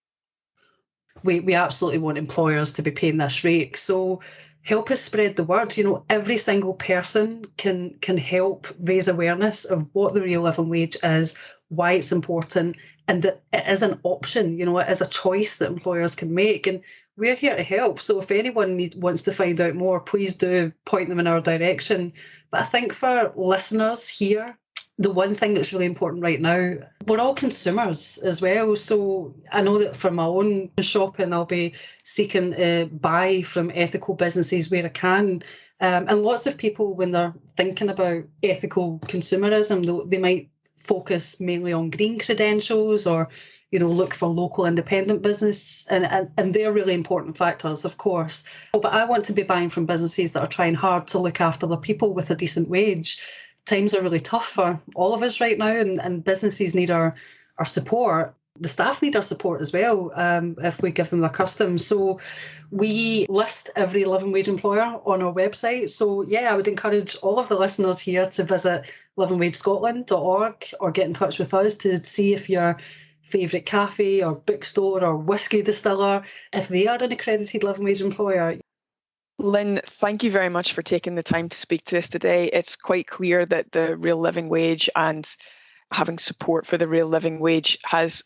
We absolutely want employers to be paying this rate. So help us spread the word. Every single person can help raise awareness of what the Real Living Wage is, why it's important, and that it is an option, it is a choice that employers can make. And we're here to help. So if anyone wants to find out more, please do point them in our direction. But I think for listeners here, the one thing that's really important right now, we're all consumers as well. So I know that for my own shopping, I'll be seeking to buy from ethical businesses where I can. And lots of people, when they're thinking about ethical consumerism, they might focus mainly on green credentials or, look for local independent business, and they're really important factors, of course. But I want to be buying from businesses that are trying hard to look after their people with a decent wage. Times are really tough for all of us right now, and businesses need our support. The staff need our support as well, if we give them their custom. So we list every living wage employer on our website. So yeah, I would encourage all of the listeners here to visit livingwagescotland.org or get in touch with us to see if your favourite cafe or bookstore or whisky distiller, if they are an accredited living wage employer. Lynn, thank you very much for taking the time to speak to us today. It's quite clear that the real living wage and having support for the real living wage has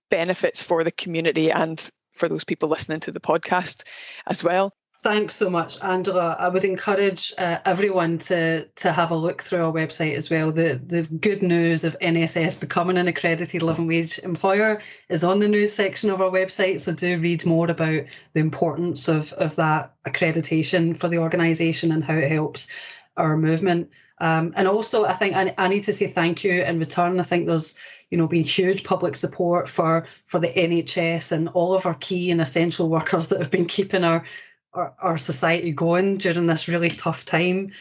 benefits for the community and for those people listening to the podcast as well. Thanks so much, Angela. I would encourage everyone to have a look through our website as well. The good news of NSS becoming an accredited living wage employer is on the news section of our website, so do read more about the importance of that accreditation for the organisation and how it helps our movement. And also, I think I need to say thank you in return. I think there's been huge public support for the NHS and all of our key and essential workers that have been keeping our society going during this really tough time.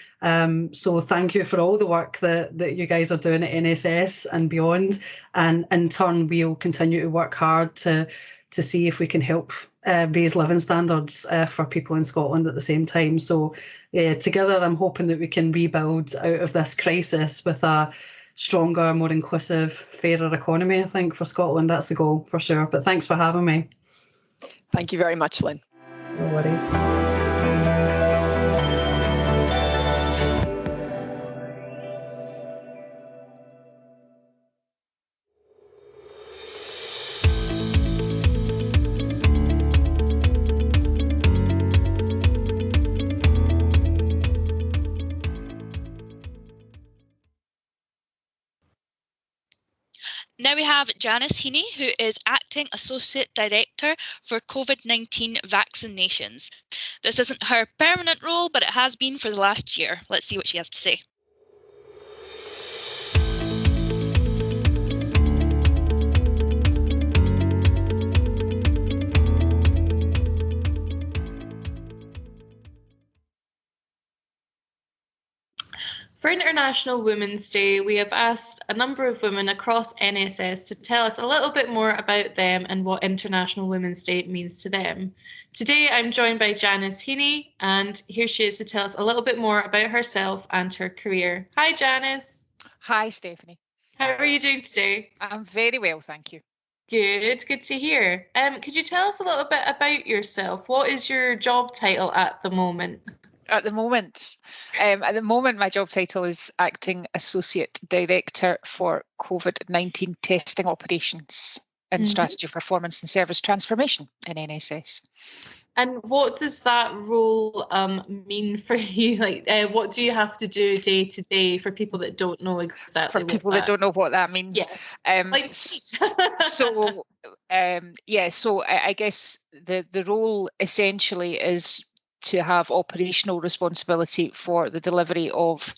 So thank you for all the work that you guys are doing at NSS and beyond. And in turn, we'll continue to work hard to see if we can help raise living standards for people in Scotland at the same time. So together, I'm hoping that we can rebuild out of this crisis with a stronger, more inclusive, fairer economy, I think, for Scotland. That's the goal for sure. But thanks for having me. Thank you very much, Lynn. No worries. Now we have Janis Heaney, who is Acting Associate Director for COVID-19 vaccinations. This isn't her permanent role, but it has been for the last year. Let's see what she has to say. For International Women's Day, we have asked a number of women across NSS to tell us a little bit more about them and what International Women's Day means to them. Today, I'm joined by Janis Heaney, and here she is to tell us a little bit more about herself and her career. Hi, Janis. Hi, Stephanie. How are you doing today? I'm very well, thank you. Good to hear. Could you tell us a little bit about yourself? What is your job title at the moment? At the moment, my job title is Acting Associate Director for COVID-19 Testing Operations and Strategy, Performance and Service Transformation in NSS. And what does that role mean for you? Like, what do you have to do day to day for people that don't know exactly? For people that don't know what that means. Yeah. So I guess the role essentially is to have operational responsibility for the delivery of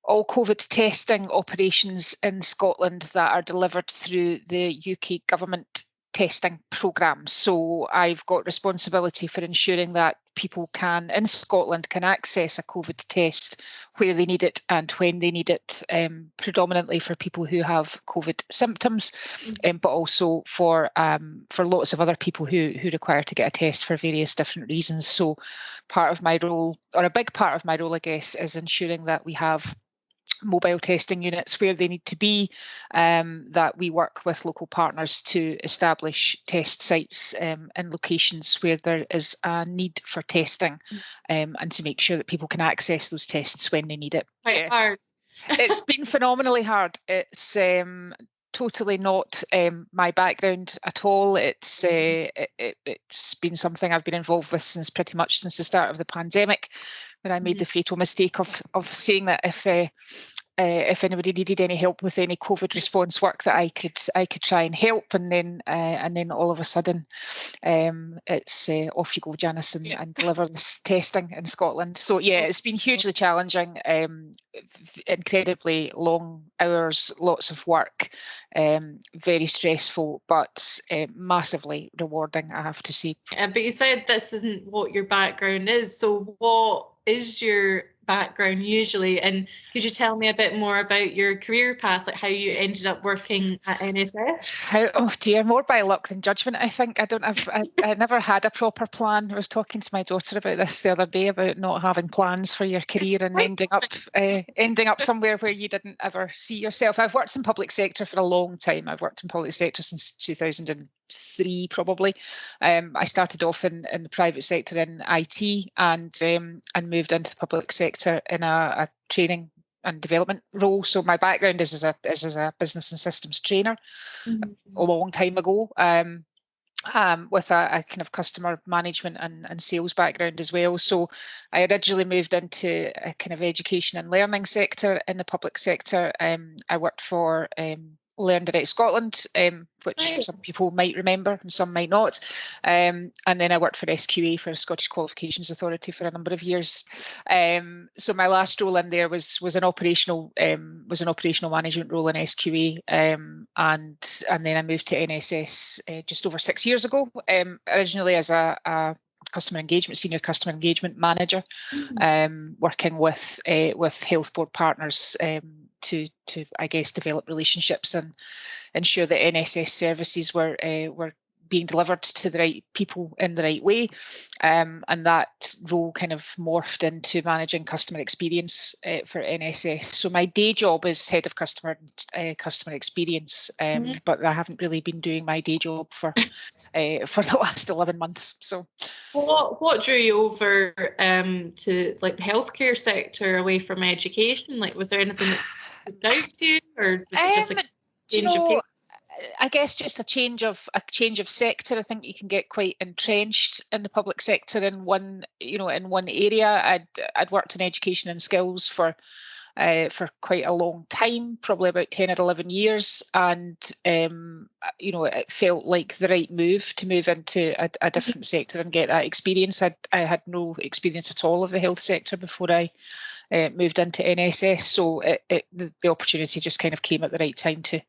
all COVID testing operations in Scotland that are delivered through the UK government testing programme. So I've got responsibility for ensuring that people in Scotland can access a COVID test where they need it and when they need it, predominantly for people who have COVID symptoms, but also for lots of other people who require to get a test for various different reasons. So part of my role, or a big part of my role, I guess, is ensuring that we have mobile testing units where they need to be, that we work with local partners to establish test sites in locations where there is a need for testing, and to make sure that people can access those tests when they need it. Quite hard. It's been phenomenally hard. It's totally not my background at all. It's been something I've been involved with since the start of the pandemic, when I made the fatal mistake of saying that if if anybody needed any help with any COVID response work, that I could try and help. And then all of a sudden, it's off you go, Janis, and deliver this testing in Scotland. So yeah, it's been hugely challenging, incredibly long hours, lots of work, very stressful, but massively rewarding, I have to say. But you said this isn't what your background is. So what is your background usually, and could you tell me a bit more about your career path, like how you ended up working at NSS? Oh dear, more by luck than judgment, I think. I never had a proper plan. I was talking to my daughter about this the other day, about not having plans for your career and ending up somewhere where you didn't ever see yourself. I've worked in public sector for a long time. I've worked in public sector since 2003 probably. I started off in the private sector in IT and moved into the public sector in a training and development role. So my background is as a business and systems trainer a long time ago, with a kind of customer management and sales background as well. So I originally moved into a kind of education and learning sector in the public sector. I worked for NHS Scotland, which some people might remember and some might not. And then I worked for SQA, for Scottish Qualifications Authority, for a number of years. So my last role in there was an operational management role in SQA, and then I moved to NSS just over 6 years ago. Originally as a senior customer engagement manager, working with health board partners to I guess develop relationships and ensure that NSS services were being delivered to the right people in the right way, and that role kind of morphed into managing customer experience for NSS. So my day job is head of customer experience, but I haven't really been doing my day job for the last 11 months. So what drew you over to like the healthcare sector away from education? Like, was there anything that stood out to you, or was it just a change of pace? I guess just a change of sector. I think you can get quite entrenched in the public sector in one area. I'd worked in education and skills for quite a long time, probably about 10 or 11 years, and it felt like the right move to move into a different sector and get that experience. I had no experience at all of the health sector before I moved into NSS, so the opportunity just kind of came at the right time to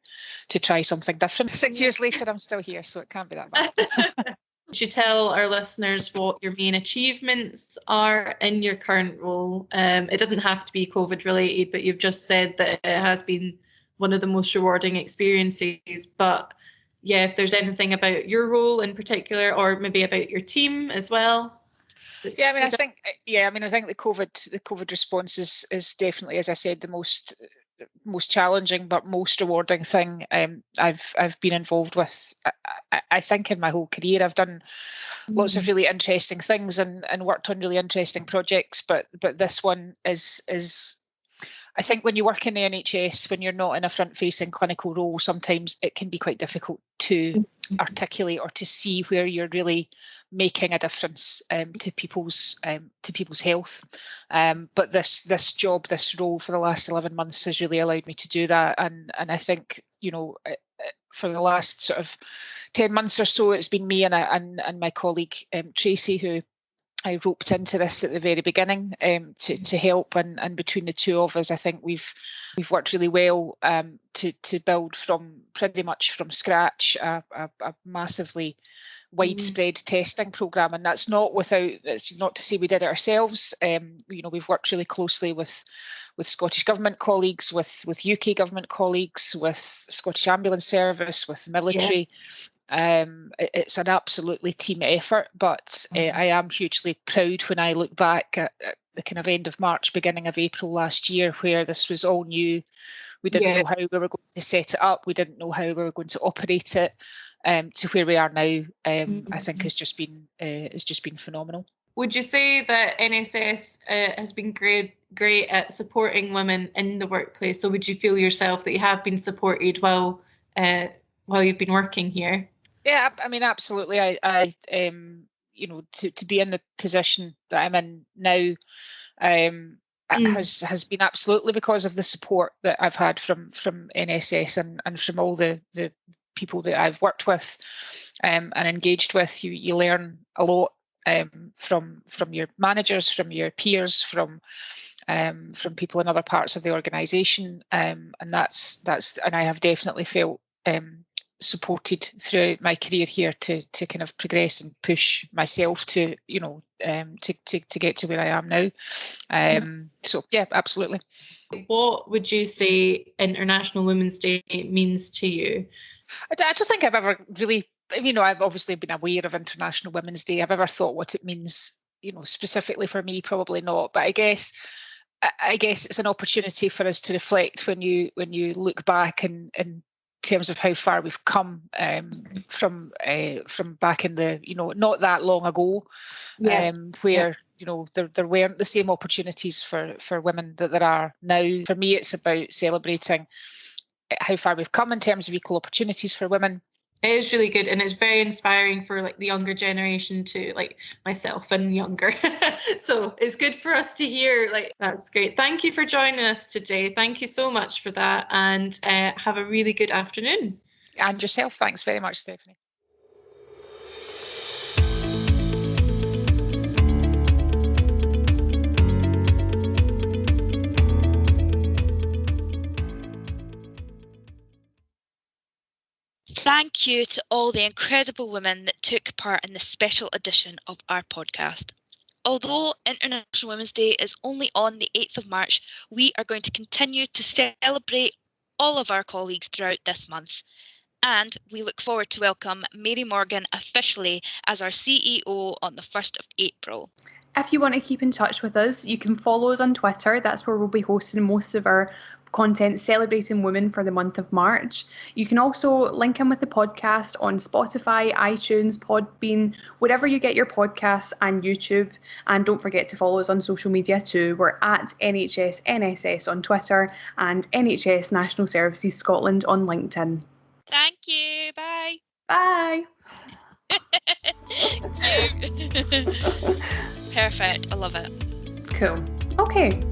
try something different. 6 years later, I'm still here, so it can't be that bad. Would you tell our listeners what your main achievements are in your current role? It doesn't have to be COVID related, but you've just said that it has been one of the most rewarding experiences. But yeah, if there's anything about your role in particular, or maybe about your team as well. I think the COVID response is definitely, as I said, the most challenging but most rewarding thing I've been involved with. I think in my whole career I've done lots of really interesting things and worked on really interesting projects, but this one is I think when you work in the NHS, when you're not in a front-facing clinical role, sometimes it can be quite difficult to articulate or to see where you're really making a difference to people's health. But this job, this role for the last 11 months has really allowed me to do that. And I think, for the last sort of 10 months or so, it's been me and my colleague Tracy who I roped into this at the very beginning to help, and between the two of us, I think we've worked really well to build from pretty much from scratch a massively widespread testing programme, and that's not to say we did it ourselves. We've worked really closely with Scottish Government colleagues, with UK Government colleagues, with Scottish Ambulance Service, with the military. It's an absolutely team effort, but I am hugely proud when I look back at the kind of end of March, beginning of April last year, where this was all new. We didn't know how we were going to set it up. We didn't know how we were going to operate it, to where we are now. I think has just been phenomenal. Would you say that NSS has been great at supporting women in the workplace? So would you feel yourself that you have been supported while you've been working here? Yeah, I mean, absolutely. I to be in the position that I'm in now, has been absolutely because of the support that I've had from NSS and from all the people that I've worked with and engaged with. You learn a lot from your managers, from your peers, from people in other parts of the organisation, and that's and I have definitely felt supported throughout my career here to kind of progress and push myself to to get to where I am now. So yeah, absolutely. What would you say International Women's Day means to you? I don't think I've ever really, I've obviously been aware of International Women's Day. I've ever thought what it means, specifically for me, probably not. But I guess it's an opportunity for us to reflect when you look back in terms of how far we've come from back in the not that long ago, where there weren't the same opportunities for women that there are now. For me, it's about celebrating how far we've come in terms of equal opportunities for women. It is really good, and it's very inspiring for the younger generation to myself and younger. So it's good for us to hear. That's great. Thank you for joining us today. Thank you so much for that, and have a really good afternoon. And yourself. Thanks very much, Stephanie. Thank you to all the incredible women that took part in this special edition of our podcast. Although International Women's Day is only on the 8th of March, we are going to continue to celebrate all of our colleagues throughout this month. And we look forward to welcome Mary Morgan officially as our CEO on the 1st of April. If you want to keep in touch with us, you can follow us on Twitter. That's where we'll be hosting most of our content celebrating women for the month of March. You can also link in with the podcast on Spotify, iTunes, Podbean, wherever you get your podcasts, and YouTube. And don't forget to follow us on social media too. We're at NHS NSS on Twitter and NHS National Services Scotland on LinkedIn. Thank you. Bye. Bye. Cute. Perfect. I love it. Cool. Okay.